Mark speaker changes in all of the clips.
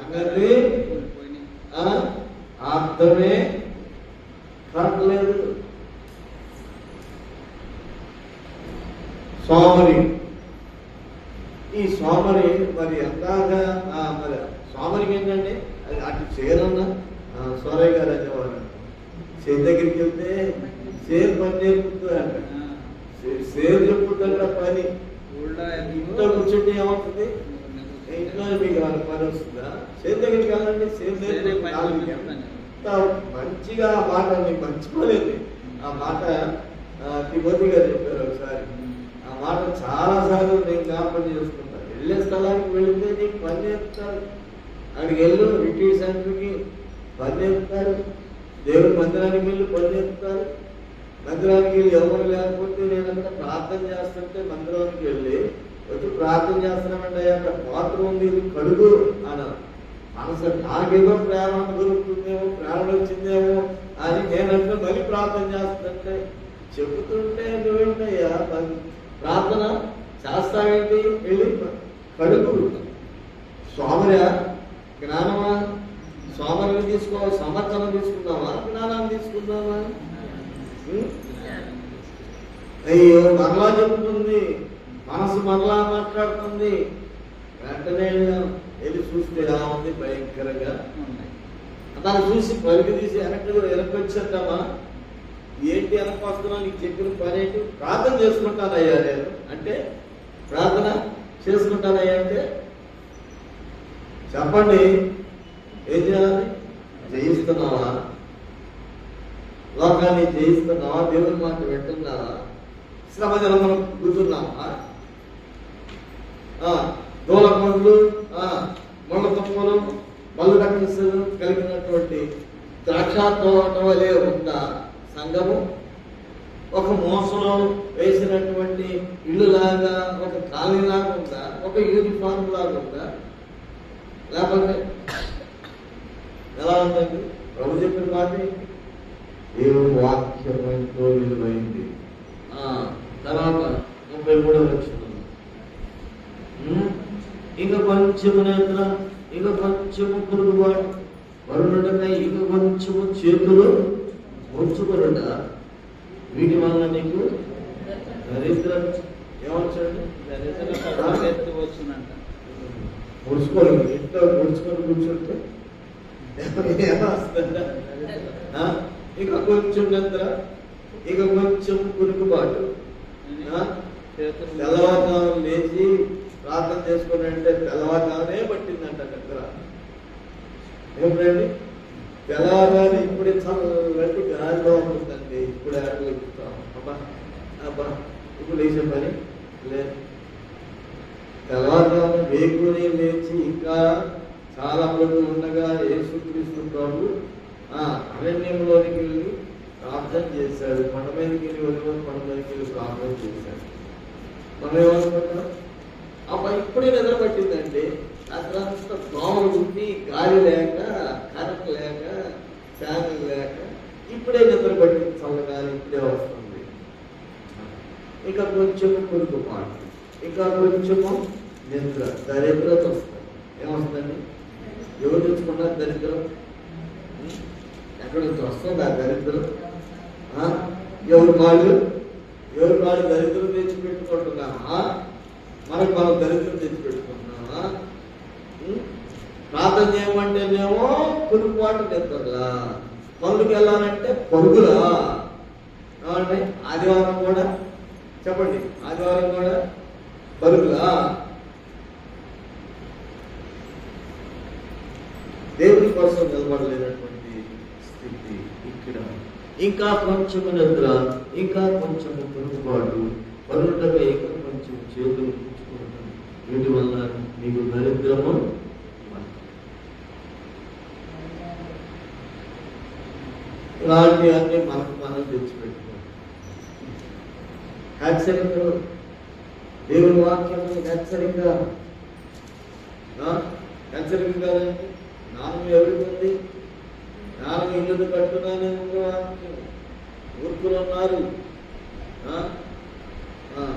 Speaker 1: సంగతి అర్థమే కావట్లేదు. సోమరి, ఈ సోమరి మరి ఎంతగా మరి సోమరికి ఏంటంటే అది అటు చేరన్న సోరయ్య గారు అనేవారు. చేతి దగ్గరికి వెళ్తే సేర్ పని నేర్పుతుంది అంట. సేర్ చెప్పుతుంట పని. ఇంట్లో కూర్చుంటే ఏమవుతుంది? ఇంట్లో మీకు పని వస్తుందా? చేతి దగ్గరికి వెళ్ళండి, సేర్ ఎంత మంచిగా ఆ మాట మీకు మర్చిపోలేదు. ఆ మాట తిమోతి గారు చెప్పారు ఒకసారి. ఆ మాట చాలా సార్లు నేను జ్ఞాపకం చేసుకుంటాను. వెళ్ళే స్థలానికి వెళితే నీకు పని నేర్పుతారు. అక్కడికి వెళ్ళు, రిట్రీట్ సెంటర్కి పని నేర్పుతారు. దేవుడి మందిరానికి వెళ్ళి పని నేర్పుతారు. మందిరానికి వెళ్ళి ఎవరు లేకపోతే నేనంతా ప్రార్థన చేస్తుంటే మందిరానికి వెళ్ళి వచ్చి ప్రార్థన చేస్తున్నామంటే అక్కడ పాత్ర ఉంది, ఇది కడుగు అన్నారు. మనసు నాకేదో ప్రేరణ దొరుకుతుందేమో, ప్రేరణ వచ్చిందేమో అని నేనంటే మళ్ళీ ప్రార్థన చేస్తుంటే చెబుతుంటే నువ్వేంటయ్యా ప్రార్థన చేస్తావేంటి? వెళ్ళి కడుగు. సోమర్య జ్ఞానమా? సోమరిని తీసుకోవాలి, సమర్థనం తీసుకుందామా, జ్ఞానాన్ని తీసుకుందామా? అయ్యో మరలా చెబుతుంది, మనసు మరలా మాట్లాడుతుంది. వెంటనే వెళ్ళి చూస్తే ఎలా ఉంది? భయంకరంగా. దాన్ని చూసి పలికి తీసి వెనక్కి వచ్చేద్దామా? ఏంటి వెనక్కి వస్తున్నా? నీకు చెప్పిన పని ఏంటి? ప్రార్థన చేసుకుంటానయ్యా నేను అంటే, ప్రార్థన చేసుకుంటానయ్యా అంటే చెప్పండి, ఏం చేయాలి? జయిస్తున్నావా? లోకాన్ని జయిస్తున్నావా? దేవుని మాట వింటున్నావా? శ్రమజల మనం కూర్చున్నావా? దూల పండ్లు, ముళ్ళ తప్పులు, మల్లు రక్షలు కలిగినటువంటి ద్రాక్ష తోట వలె ఉందా సంఘము? ఒక మోసలో వేసినటువంటి ఇల్లులాగా, ఒక కాలనీలాగా ఉందా? ఒక యూనిఫామ్ లాగా ఉందా? లేకపోతే ఎలా ఉందండి? ప్రభు చెప్పిన మాట దేవుని వాక్యం ఎంతో విలువైంది. తర్వాత 33వ వచనం, ఇక కొంచెము నేత్ర, ఇక కొంచెము పురుగుబాటు వరుణుడకై, ఇక కొంచెము చేతులు ముంచుకొనుట, వీటి వల్ల నీకు దరిద్రం ఏమొచ్చండి? ముడుచుకోవాలి. ఇంట్లో ముడుచుకొని కూర్చుంటే ఏమొస్తుందా? ఇక కొంచెం నిద్ర, ఇక కొంచెం పురుగుబాటు. తెల్లవారుజాము లేచి ప్రార్థన చేసుకుని అంటే తెల్లవారుజామునే పట్టిందంట నిద్ర. ఏమిటండి? తెల్లవారుజాము ఇప్పుడే చల్లటి గాలిలో ఉంటుందండి. ఇప్పుడు ఆటలు ఎక్కుతాం. అబ్బా అబ్బా ఇప్పుడు లేచే పని లేదు. తెల్లవారుజాము వేగుని లేచి ఇంకా చాలా మంది ఉండగా యేసుక్రీస్తు ప్రభు అరణ్యంలోనికి వెళ్ళి ప్రార్థన చేశాడు. కొండ మీదకి వెళ్ళి వదిలి కొండ మీదకి వెళ్ళి ప్రార్థన చేశాడు. మనం ఏమనుకుంటాం? అబ్బా ఇప్పుడే నిద్ర పట్టిందండి. అదంతా దోమలు ఉండి, గాలి లేక, కరెంట్ లేక, ఫ్యాన్ లేక ఇప్పుడే నిద్ర పట్టింది. చల్లగాలి ఇప్పుడే వస్తుంది. ఇంకా కొంచెము పురుగుపాటు, ఇంకా కొంచెము నిద్ర, దరిద్రత వస్తుంది. ఏమొస్తుందండి? ఎవరు తెచ్చుకున్నారు దరిద్రం? ఎక్కడి నుంచి వస్తుంది ఆ దరిద్రం? ఎవరు కాళ్ళు దరిద్రం తెచ్చిపెట్టుకుంటున్నామా? మనకు మనం దరిద్రం తెచ్చిపెట్టుకుంటున్నామా? ప్రార్థన చేయమంటేనేమో పురుగుపాటు నిద్రలా, పనులకు వెళ్ళాలంటే పరుగులా. కాబట్టి ఆదివారం కూడా చెప్పండి, ఆదివారం కూడా పరుగులా. దేవుని కోసం నిలబడలేనటువంటి స్థితి ఇక్కడ. ఇంకా కొంచెము నిద్ర, ఇంకా కొంచెము పురుగుబాటు, పనులపై ఇంకా కొంచెం చేతులు పుచ్చుకోవడం, వీటి వల్ల మీకు దరిద్రము. ఇలాంటి అన్ని మనకు మనం తెచ్చిపెట్టుకోండి. హెచ్చరికలు, దేవుని వాక్యం హెచ్చరికగా జ్ఞానం ఎవరికి ఉంది? జ్ఞానం ఇల్లు కట్టున్నానే వాక్యం. మూర్ఖులు ఉన్నారు.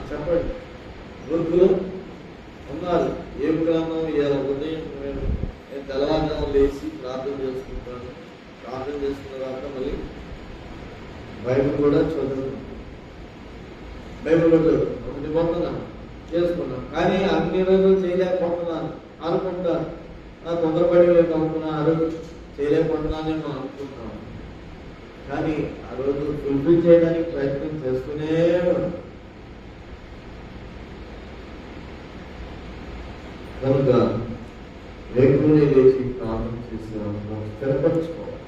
Speaker 1: చెప్పండి, మూర్ఖులు ఉన్నారు. ఏం గ్రంథం ఇలా ఉదయం నేను తెల్లవారు లేచి ప్రార్థన చేసుకుంటాను. ప్రార్థన చేసుకున్న తర్వాత మళ్ళీ బైబిల్ కూడా చదువుకుంటాను. బైబిల్ కూడా ఒకటి పోతున్నాను చేసుకున్నాను, కానీ అన్ని రోజులు చేయలేకపోతున్నాను అనుకుంటాను. తొందరపడి అనుకున్నాను, చేయలేకపోతున్నానేమో అనుకుంటున్నాను. కానీ ఆ రోజు ఫుల్ఫిల్ చేయడానికి ప్రయత్నం చేస్తూనే ఉన్నాను. కనుక వేకునే లేచి ప్రార్థన చేసేవాళ్ళు స్థిరపరచుకోవాలి.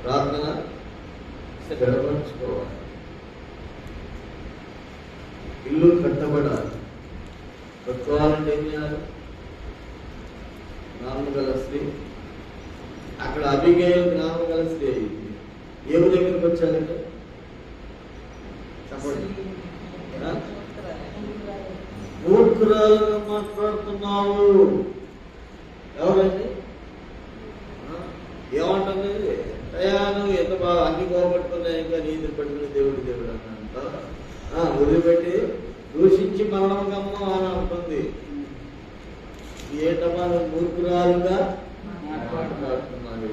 Speaker 1: ప్రార్థన స్థిరపరచుకోవాలి. ఇల్లు కట్టబడాలి. కట్టుకోవాలంటే ఏం చేయాలి? జ్ఞానం గల స్త్రీ, అక్కడ అబిగయీలు జ్ఞానం గల స్త్రీ అయింది. ఏమి దగ్గరికి వచ్చారంటే చెప్పండి. మూర్ఖురాలుగా మాట్లాడుతున్నావు. ఎవరండి? ఏమంటుంది? నువ్వు ఎంత బాగా అన్ని పోగొట్టుకున్నాయి, ఇంకా నీతి పట్టుకుని దేవుడు దేవుడు అన్నంత వదిలిపెట్టి దూషించి మరణం గమనం అని అంటుంది. ఏంటమ్మా నువ్వు మూర్ఖురాలుగా మాట్లాడుతున్నావు.